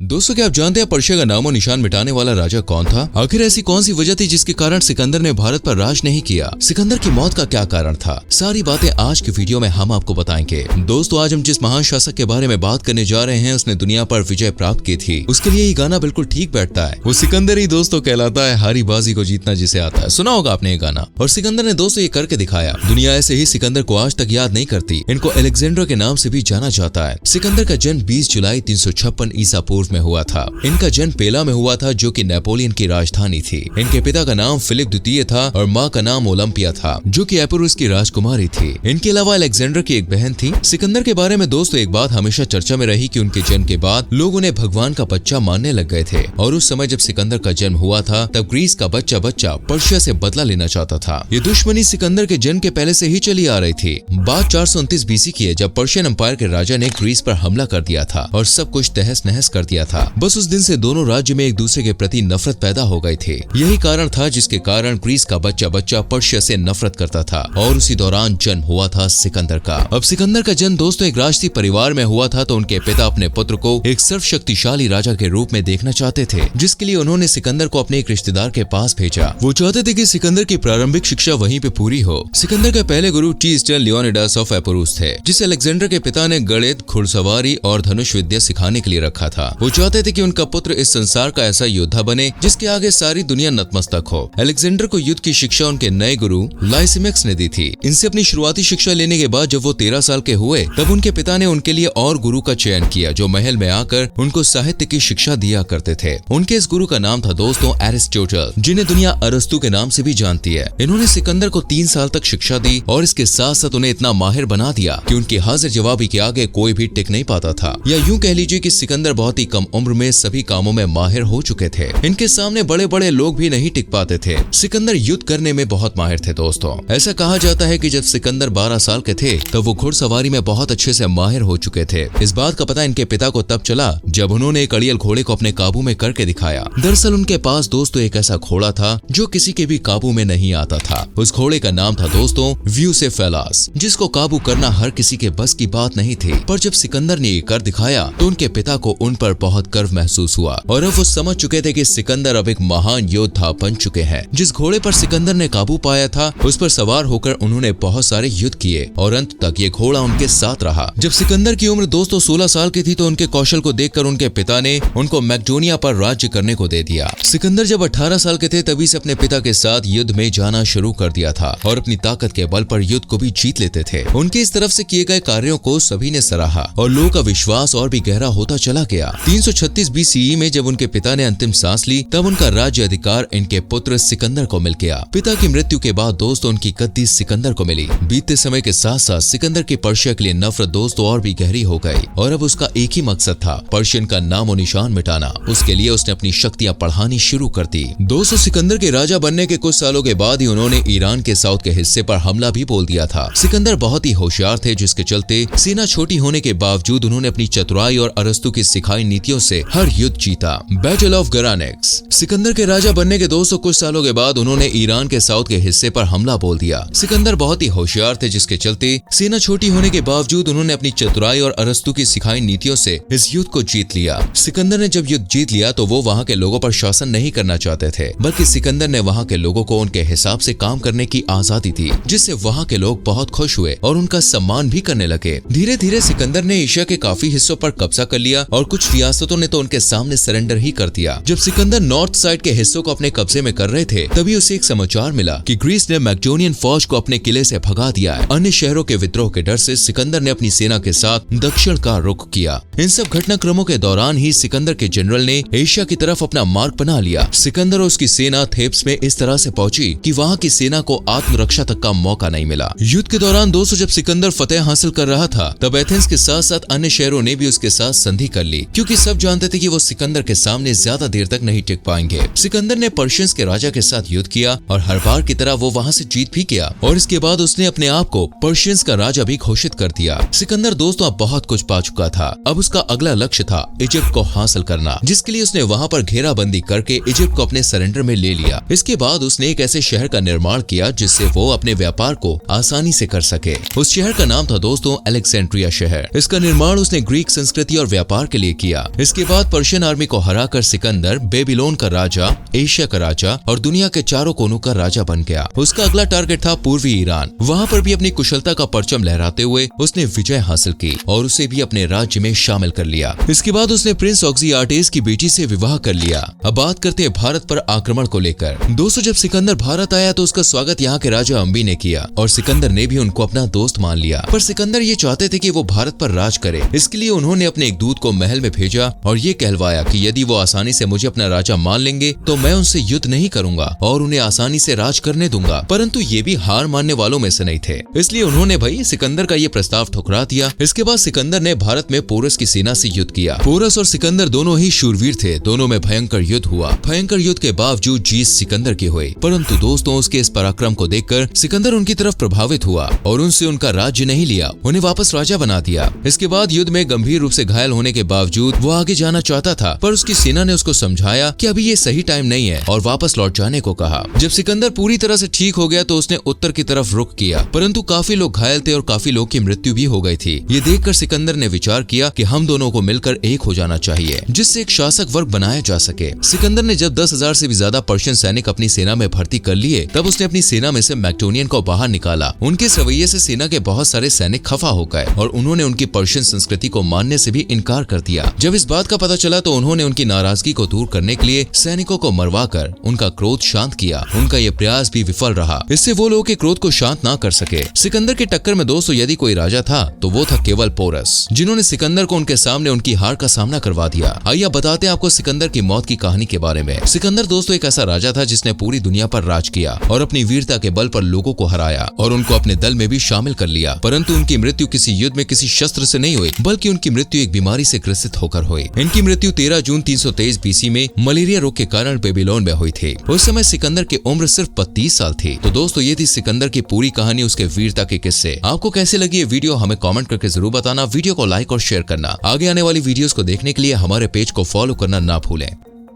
दोस्तों, क्या आप जानते हैं पर्शिया का नामो निशान मिटाने वाला राजा कौन था? आखिर ऐसी कौन सी वजह थी जिसके कारण सिकंदर ने भारत पर राज नहीं किया? सिकंदर की मौत का क्या कारण था? सारी बातें आज की वीडियो में हम आपको बताएंगे। दोस्तों, आज हम जिस महान शासक के बारे में बात करने जा रहे हैं उसने दुनिया पर विजय प्राप्त की थी, उसके लिए ये गाना बिल्कुल ठीक बैठता है। वो सिकंदर ही दोस्तों कहलाता है, हारी बाजी को जीतना जिसे आता है। सुना होगा आपने ये गाना। और सिकंदर ने दोस्तों ये करके दिखाया। दुनिया ऐसे ही सिकंदर को आज तक याद नहीं करती। इनको अलेक्जेंडर के नाम से भी जाना जाता है। सिकंदर का जन्म 20 जुलाई 356 ईसा पूर्व में हुआ था। इनका जन्म पेला में हुआ था, जो कि नेपोलियन की राजधानी थी। इनके पिता का नाम फिलिप द्वितीय था और माँ का नाम ओलंपिया था, जो कि एपुरुस की राजकुमारी थी। इनके अलावा अलेक्जेंडर की एक बहन थी। सिकंदर के बारे में दोस्तों एक बात हमेशा चर्चा में रही कि उनके जन्म के बाद लोग उन्हें भगवान का बच्चा मानने लग गए थे। और उस समय जब सिकंदर का जन्म हुआ था तब ग्रीस का बच्चा पर्शिया से बदला लेना चाहता था। ये दुश्मनी सिकंदर के जन्म के पहले से ही चली आ रही थी। बात 429 बीसी की है, जब पर्शियन एम्पायर के राजा ने ग्रीस पर हमला कर दिया था और सब कुछ तहस नहस कर दिया था। बस उस दिन से दोनों राज्य में एक दूसरे के प्रति नफरत पैदा हो गई थी। यही कारण था जिसके कारण ग्रीस का बच्चा पर्शिया से नफरत करता था। और उसी दौरान जन्म हुआ था सिकंदर का। अब सिकंदर का जन्म दोस्तों एक राजसी परिवार में हुआ था, तो उनके पिता अपने पुत्र को एक सर्वशक्तिशाली राजा के रूप में देखना चाहते थे, जिसके लिए उन्होंने सिकंदर को अपने एक रिश्तेदार के पास भेजा। वो चाहते थे कि सिकंदर की प्रारंभिक शिक्षा वहीं पे पूरी हो। सिकंदर के पहले गुरु टीस्टर लियोनिडास ऑफ एपुरुस थे, जिसे अलेक्जेंडर के पिता ने गणित, घुड़सवारी और धनुष विद्या सिखाने के लिए रखा था। वो चाहते थे कि उनका पुत्र इस संसार का ऐसा योद्धा बने जिसके आगे सारी दुनिया नतमस्तक हो। अलेक्जेंडर को युद्ध की शिक्षा उनके नए गुरु लाइसिमिक्स ने दी थी। इनसे अपनी शुरुआती शिक्षा लेने के बाद जब वो 13 साल के हुए तब उनके पिता ने उनके लिए और गुरु का चयन किया, जो महल में आकर उनको साहित्य की शिक्षा दिया करते थे। उनके इस गुरु का नाम था दोस्तों एरिस्टोटल, जिन्हें दुनिया अरस्तु के नाम से भी जानती है। इन्होंने सिकंदर को 3 साल तक शिक्षा दी और इसके साथ साथ उन्हें इतना माहिर बना दिया कि उनकी हाजिर जवाबी के आगे कोई भी टिक नहीं पाता था। या यूं कह लीजिए कि सिकंदर बहुत ही कम उम्र में सभी कामों में माहिर हो चुके थे। इनके सामने बड़े बड़े लोग भी नहीं टिक पाते थे। सिकंदर युद्ध करने में बहुत माहिर थे दोस्तों। ऐसा कहा जाता है कि जब सिकंदर 12 साल के थे तब वो घुड़सवारी में बहुत अच्छे से माहिर हो चुके थे। इस बात का पता इनके पिता को तब चला जब उन्होंने एक अड़ियल घोड़े को अपने काबू में करके दिखाया। दरअसल उनके पास दोस्तों एक ऐसा घोड़ा था जो किसी के भी काबू में नहीं आता था। उस घोड़े का नाम था दोस्तों व्यूसेफेलस, जिसको काबू करना हर किसी के बस की बात नहीं थी। पर जब सिकंदर ने ये कर दिखाया तो उनके पिता को उन पर बहुत गर्व महसूस हुआ और अब वो समझ चुके थे कि सिकंदर अब एक महान योद्धा बन चुके हैं। जिस घोड़े पर सिकंदर ने काबू पाया था उस पर सवार होकर उन्होंने बहुत सारे युद्ध किए और अंत तक ये घोड़ा उनके साथ रहा। जब सिकंदर की उम्र दोस्तों 16 साल की थी तो उनके कौशल को देखकर उनके पिता ने उनको मैक्डोनिया पर राज्य करने को दे दिया। सिकंदर जब 18 साल के थे तभी से अपने पिता के साथ युद्ध में जाना शुरू कर दिया था और अपनी ताकत के बल पर युद्ध को भी जीत लेते थे। उनके इस तरफ से किए गए कार्यों को सभी ने सराहा और लोगों का विश्वास और भी गहरा होता चला गया। 336 बीसीई में जब उनके पिता ने अंतिम सांस ली तब उनका राज्य अधिकार इनके पुत्र सिकंदर को मिल गया। पिता की मृत्यु के बाद दोस्तों उनकी गद्दी सिकंदर को मिली। बीतते समय के साथ साथ सिकंदर की पर्शिया के लिए नफरत दोस्तों और भी गहरी हो गई और अब उसका एक ही मकसद था, पर्शियन का नामो निशान मिटाना। उसके लिए उसने अपनी शक्तियां बढ़ानी शुरू कर दी। दोस्तों सिकंदर के राजा बनने के कुछ सालों के बाद ही उन्होंने ईरान के साउथ के हिस्से पर हमला भी बोल दिया था। सिकंदर बहुत ही होशियार थे, जिसके चलते सेना छोटी होने के बावजूद उन्होंने अपनी चतुराई और अरस्तु की सिखाई नीतियों से हर युद्ध जीता। Battle of गरानेक्स। सिकंदर के राजा बनने के दोस्तों कुछ सालों के बाद उन्होंने ईरान के साउथ के हिस्से पर हमला बोल दिया। सिकंदर बहुत ही होशियार थे, जिसके चलते सेना छोटी होने के बावजूद उन्होंने अपनी चतुराई और अरस्तु की सिखाई नीतियों से इस युद्ध को जीत लिया। सिकंदर ने जब युद्ध जीत लिया तो वो वहाँ के लोगों पर शासन नहीं करना चाहते थे, बल्कि सिकंदर ने वहाँ के लोगों को उनके हिसाब से काम करने की आजादी दी, जिससे वहाँ के लोग बहुत खुश हुए और उनका सम्मान भी करने लगे। धीरे धीरे सिकंदर ने एशिया के काफी हिस्सों पर कब्जा कर लिया और कुछ रियासतों ने तो उनके सामने सरेंडर ही कर दिया। जब सिकंदर नॉर्थ साइड के हिस्सों को अपने कब्जे में कर रहे थे तभी उसे एक समाचार मिला कि ग्रीस ने मैक्डोनियन फौज को अपने किले से भगा दिया है। अन्य शहरों के विद्रोह के डर से सिकंदर ने अपनी सेना के साथ दक्षिण का रुख किया। इन सब घटनाक्रमों के दौरान ही सिकंदर के जनरल ने एशिया की तरफ अपना मार्ग बना लिया। सिकंदर और उसकी सेना थेब्स में इस तरह से पहुंची कि वहां की सेना को आत्मरक्षा तक का मौका नहीं मिला। युद्ध के दौरान दोस्तों जब सिकंदर फतेह हासिल कर रहा था तब एथेंस के साथ साथ अन्य शहरों ने भी उसके साथ संधि कर ली, क्योंकि सब जानते थे कि वो सिकंदर के सामने ज्यादा देर तक नहीं टिक पाएंगे। सिकंदर ने पर्शियंस के राजा के साथ युद्ध किया और हर बार की तरह वो वहां से जीत भी किया और इसके बाद उसने अपने आप को पर्शियंस का राजा भी घोषित कर दिया। सिकंदर दोस्तों अब बहुत कुछ पा चुका था। अब उसका अगला लक्ष्य था इजिप्ट को हासिल करना, जिसके लिए उसने वहां पर घेराबंदी करके इजिप्ट को अपने सरेंडर में ले लिया। इसके बाद उसने एक ऐसे शहर का निर्माण किया जिससे वो अपने व्यापार को आसानी से कर सके। उस शहर का नाम था दोस्तों अलेक्जेंड्रिया शहर। इसका निर्माण उसने ग्रीक संस्कृति और व्यापार के लिए किया। इसके बाद पर्शियन आर्मी को हराकर सिकंदर बेबीलोन का राजा, एशिया का राजा और दुनिया के चारों कोनों का राजा बन गया। उसका अगला टारगेट था पूर्वी ईरान। वहाँ पर भी अपनी कुशलता का परचम लहराते हुए उसने विजय हासिल की और उसे भी अपने राज्य में शामिल कर लिया। इसके बाद उसने प्रिंस ऑक्जियार्टेस की बेटी से विवाह कर लिया। अब बात करते हैं भारत पर आक्रमण को लेकर। दोस्तों, जब सिकंदर भारत आया तो उसका स्वागत यहाँ के राजा अंबी ने किया और सिकंदर ने भी उनको अपना दोस्त मान लिया। पर सिकंदर ये चाहते थे कि वो भारत पर राज करे। इसके लिए उन्होंने अपने एक दूत को महल में भेजा और ये कहलवाया कि यदि वो आसानी से मुझे अपना राजा मान लेंगे तो मैं उनसे युद्ध नहीं करूंगा और उन्हें आसानी से राज करने दूंगा। परंतु ये भी हार मानने वालों में से नहीं थे, इसलिए उन्होंने भाई सिकंदर का ये प्रस्ताव ठुकरा दिया। इसके बाद सिकंदर ने भारत में पोरस की सेना से युद्ध किया। पोरस और सिकंदर दोनों ही शूरवीर थे। दोनों में भयंकर युद्ध हुआ। भयंकर युद्ध के बावजूद जीत सिकंदर की हुई। परंतु दोस्तों, उसके इस पराक्रम को देखकर सिकंदर उनकी तरफ प्रभावित हुआ और उनसे उनका राज्य नहीं लिया, उन्हें वापस राजा बना दिया। इसके बाद युद्ध में गंभीर रूप से घायल होने के बावजूद वो आगे जाना चाहता था, पर उसकी सेना ने उसको समझाया कि अभी ये सही टाइम नहीं है और वापस लौट जाने को कहा। जब सिकंदर पूरी तरह से ठीक हो गया तो उसने उत्तर की तरफ रुख किया, परंतु काफी लोग घायल थे और काफी लोग की मृत्यु भी हो गई थी। ये देखकर सिकंदर ने विचार किया कि हम दोनों को मिलकर एक हो जाना चाहिए, जिससे एक शासक वर्ग बनाया जा सके। सिकंदर ने जब 10,000 से भी ज्यादा पर्शियन सैनिक अपनी सेना में भर्ती कर लिए, तब उसने अपनी सेना में से मैक्टोनियन को बाहर निकाला। उनके इस रवैये से सेना के बहुत सारे सैनिक खफा हो गए और उन्होंने उनकी पर्शियन संस्कृति को मानने से भी इनकार कर दिया। जब इस बात का पता चला तो उन्होंने उनकी नाराजगी को दूर करने के लिए सैनिकों को मरवाकर उनका क्रोध शांत किया। उनका ये प्रयास भी विफल रहा। इससे वो लोगों के क्रोध को शांत ना कर सके। सिकंदर की टक्कर में दोस्तों यदि कोई राजा था तो वो था केवल पोरस, जिन्होंने सिकंदर को उनके सामने उनकी हार का सामना करवा दिया। आइए बताते हैं आपको सिकंदर की मौत की कहानी के बारे में। सिकंदर दोस्तों एक ऐसा राजा था जिसने पूरी दुनिया पर राज किया और अपनी वीरता के बल पर लोगों को हराया और उनको अपने दल में भी शामिल कर लिया। परंतु उनकी मृत्यु किसी युद्ध में किसी शस्त्र से नहीं हुई, बल्कि उनकी मृत्यु एक बीमारी से ग्रसित होकर हुई। इनकी मृत्यु 13 जून 323 बीसी में मलेरिया रोग के कारण बेबीलोन में हुई थी। उस समय सिकंदर की उम्र सिर्फ 32 साल थी। तो दोस्तों ये थी सिकंदर की पूरी कहानी, उसके वीरता के किस्से। आपको कैसे लगी ये वीडियो हमें कमेंट करके जरूर बताना। वीडियो को लाइक और शेयर करना। आगे आने वाली वीडियोस को देखने के लिए हमारे पेज को फॉलो करना ना भूलें।